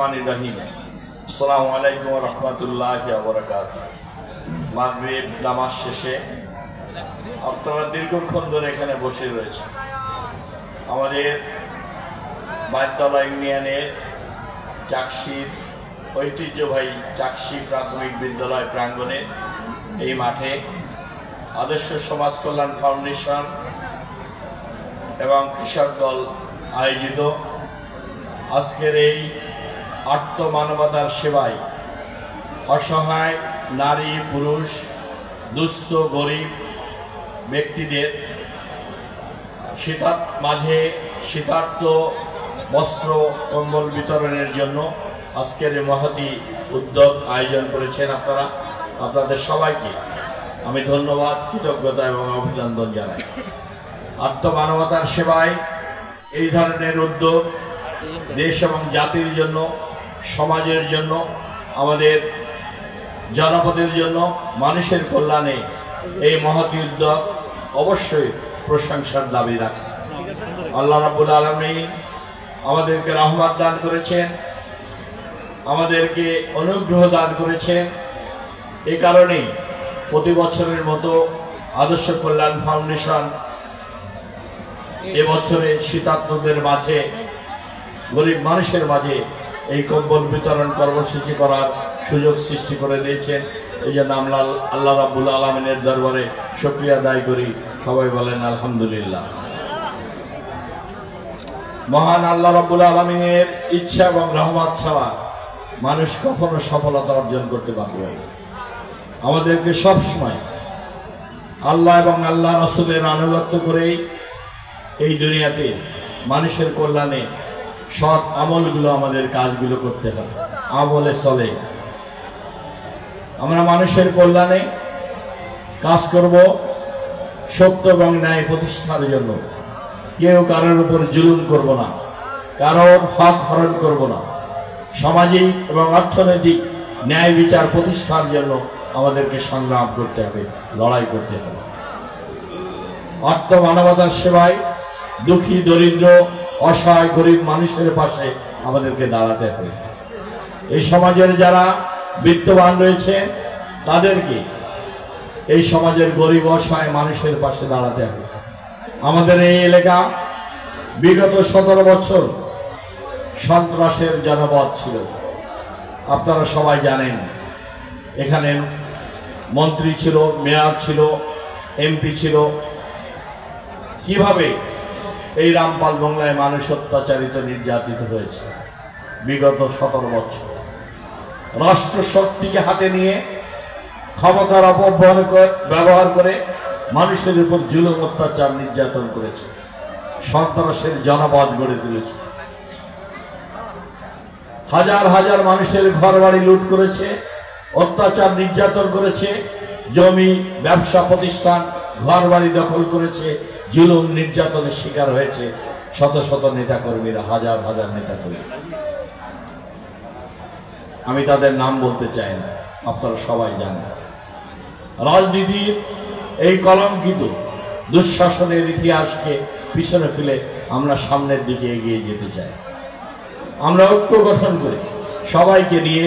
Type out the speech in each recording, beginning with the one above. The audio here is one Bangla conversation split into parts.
রহমানির রহিম। আসসালামু আলাইকুম ওয়া রাহমাতুল্লাহি ওয়া বারাকাতুহু। মাগরিব নামাজ শেষে আপনারা দীর্ঘক্ষণ ধরে এখানে বসে রয়েছে। আমাদের বাইতলা ইউনিয়নের চাকসির ঐতিহ্যবাহী চাকসি প্রাথমিক বিদ্যালয় প্রাঙ্গণে এই মাঠে আদর্শ সমাজ কল্যাণ ফাউন্ডেশন এবং কৃষক দল আয়োজিত আজকের এই আত্মমানবতার সেবায় অসহায় নারী পুরুষ দুস্থ গরিব ব্যক্তিদের শীতার্ত বস্ত্র কম্বল বিতরণের জন্য আজকের এই মহতি উদ্যোগ আয়োজন করেছেন আপনারা। আপনাদের সবাইকে আমি ধন্যবাদ, কৃতজ্ঞতা এবং অভিনন্দন জানাই। আত্মমানবতার সেবায় এই ধরনের উদ্যোগ দেশ এবং জাতির জন্য, সমাজের জন্য, আমাদের জনপদের জন্য, মানুষের কল্যাণে এই মহতি উদ্যোগ অবশ্যই প্রশংসার দাবি রাখে। আল্লাহ রাব্বুল আলামিন আমাদেরকে রহমত দান করেছেন, আমাদেরকে অনুগ্রহ দান করেছেন। এ কারণেই প্রতি বছরের মতো আদর্শ কল্যাণ ফাউন্ডেশন এবছরে শীতার্তদের মাঝে, গরিব মানুষের মাঝে এই কম্বল বিতরণ কর্মসূচি করার সুযোগ সৃষ্টি করে দিয়েছেন। এই জন্য আমরা আল্লাহ রাব্বুল আলামিনের দরবারে শুকরিয়া আদায় করি। সবাই বলেন আলহামদুলিল্লাহ। মহান আল্লাহ রাব্বুল আলামিনের ইচ্ছা এবং রহমত ছাড়া মানুষ কখনো সফলতা অর্জন করতে পারবে না। আমাদেরকে সবসময় আল্লাহ এবং আল্লাহ রাসূলের আনুগত্য করেই এই দুনিয়াতে মানুষের কল্যাণে সৎ আমলগুলো, আমাদের কাজগুলো করতে হবে। আমলে চলে আমরা মানুষের কল্যাণে কাজ করব, সত্য এবং ন্যায় প্রতিষ্ঠার জন্য। কেউ কারোর উপর জুলুম করব না, কারোর হক হরণ করব না। সামাজিক এবং অর্থনৈতিক ন্যায় বিচার প্রতিষ্ঠার জন্য আমাদেরকে সংগ্রাম করতে হবে, লড়াই করতে হবে। আত্মমানবতার সেবায় দুঃখী দরিদ্র অসহায় গরিব মানুষের পাশে আমাদেরকে দাঁড়াতে হবে। এই সমাজের যারা বিত্তবান রয়েছে তাদেরকে এই সমাজের গরিব অসহায় মানুষের পাশে দাঁড়াতে হবে। আমাদের এই এলাকা বিগত 17 বছর সন্ত্রাসের জনপদ ছিল। আপনারা সবাই জানেন, এখানে মন্ত্রী ছিল, মেয়র ছিল, এমপি ছিল। কিভাবে এই রামপাল বাংলায় মানুষ অত্যাচারিত, নির্যাতিত হয়েছে বিগত 17 বছর। রাষ্ট্র শক্তিকে হাতে নিয়ে ক্ষমতার ব্যবহার করে মানুষের উপর জুলুম, অত্যাচার, নির্যাতন করেছে, সন্ত্রাসের জনপদ গড়ে তুলেছে। হাজার হাজার মানুষের ঘর বাড়ি লুট করেছে, অত্যাচার, নির্যাতন করেছে, জমি, ব্যবসা প্রতিষ্ঠান, ঘর বাড়ি দখল করেছে, জুলুম, নির্যাতনের শিকার হয়েছে শত শত নেতাকর্মীরা, হাজার হাজার নেতাকর্মী। আমি তাদের নাম বলতে চাই না, আপনারা সবাই জানেন। রাজনীতির এই কলঙ্কিত দুঃশাসনের ইতিহাসকে পিছনে ফেলে আমরা সামনের দিকে এগিয়ে যেতে চাই। আমরা ঐক্য গঠন করে সবাইকে নিয়ে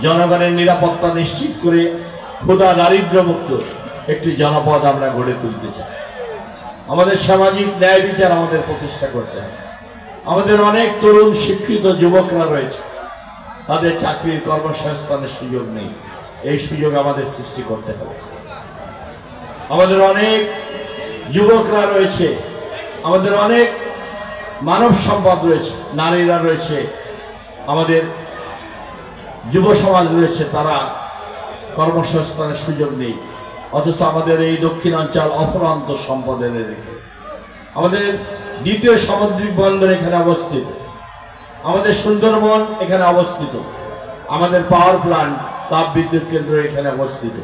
জনগণের নিরাপত্তা নিশ্চিত করে ক্ষুধা দারিদ্র্যমুক্ত একটি জনপদ আমরা গড়ে তুলতে চাই। আমাদের সামাজিক ন্যায় বিচার আমাদের প্রতিষ্ঠা করতে হবে। আমাদের অনেক তরুণ শিক্ষিত যুবকরা রয়েছে, তাদের চাকরির কর্মসংস্থানের সুযোগ নেই। এই সুযোগ আমাদের সৃষ্টি করতে হবে। আমাদের অনেক যুবকরা রয়েছে, আমাদের অনেক মানব সম্পদ রয়েছে, নারীরা রয়েছে, আমাদের যুব সমাজ রয়েছে, তারা কর্মসংস্থানের সুযোগ নেই। অথচ আমাদের এই দক্ষিণাঞ্চল অফুরন্ত সম্পদের রেখে, আমাদের দ্বিতীয় সামুদ্রিক বন্দর এখানে অবস্থিত, আমাদের সুন্দরবন এখানে অবস্থিত, আমাদের পাওয়ার প্ল্যান্ট, তাপ বিদ্যুৎ কেন্দ্র এখানে অবস্থিত,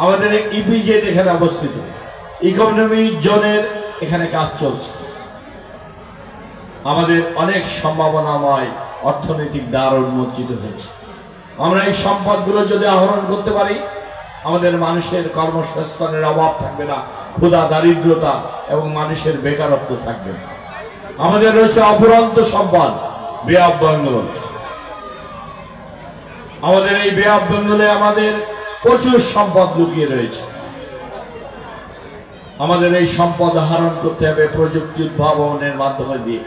আমাদের ইপিজেড এখানে অবস্থিত, ইকোনমিক জোনের এখানে কাজ চলছে। আমাদের অনেক সম্ভাবনাময় অর্থনৈতিক দ্বার উন্মোচিত হয়েছে। আমরা এই সম্পদগুলো যদি আহরণ করতে পারি, আমাদের মানুষের কর্মসংস্থানের অভাব থাকবে না, ক্ষুধা দারিদ্রতা এবং মানুষের বেকারত্ব থাকবে না। আমাদের রয়েছে অফুরন্ত সম্পদ, বে অফ বেঙ্গল। আমাদের এই বে অফ বেঙ্গলে আমাদের প্রচুর সম্পদ লুকিয়ে রয়েছে। আমাদের এই সম্পদ আহরণ করতে হবে প্রযুক্তি উদ্ভাবনের মাধ্যমে দিয়ে।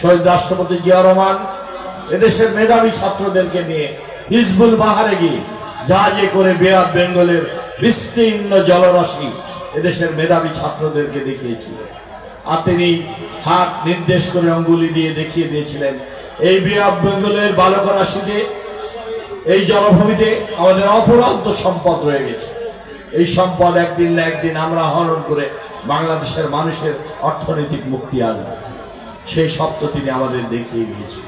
শহীদ রাষ্ট্রপতি জিয়া রহমান এদেশের মেধাবী ছাত্রদেরকে নিয়ে হিজবুল বাহারে গিয়ে জাহাজে করে বে অফ বেঙ্গলের বিস্তীর্ণ জলরাশি এদেশের মেধাবী ছাত্রদেরকে দেখিয়েছিলেন। আর তিনি হাত নির্দেশ করে অঙ্গুলি দিয়ে দেখিয়ে দিয়েছিলেন এই বে অফ বেঙ্গলের বালকরাশিতে, এই জলভূমিতে আমাদের অপরান্ত সম্পদ রয়ে গেছে। এই সম্পদ একদিন না একদিন আমরা আহরণ করে বাংলাদেশের মানুষের অর্থনৈতিক মুক্তি আনব, সেই স্বপ্ন তিনি আমাদের দেখিয়ে দিয়েছেন।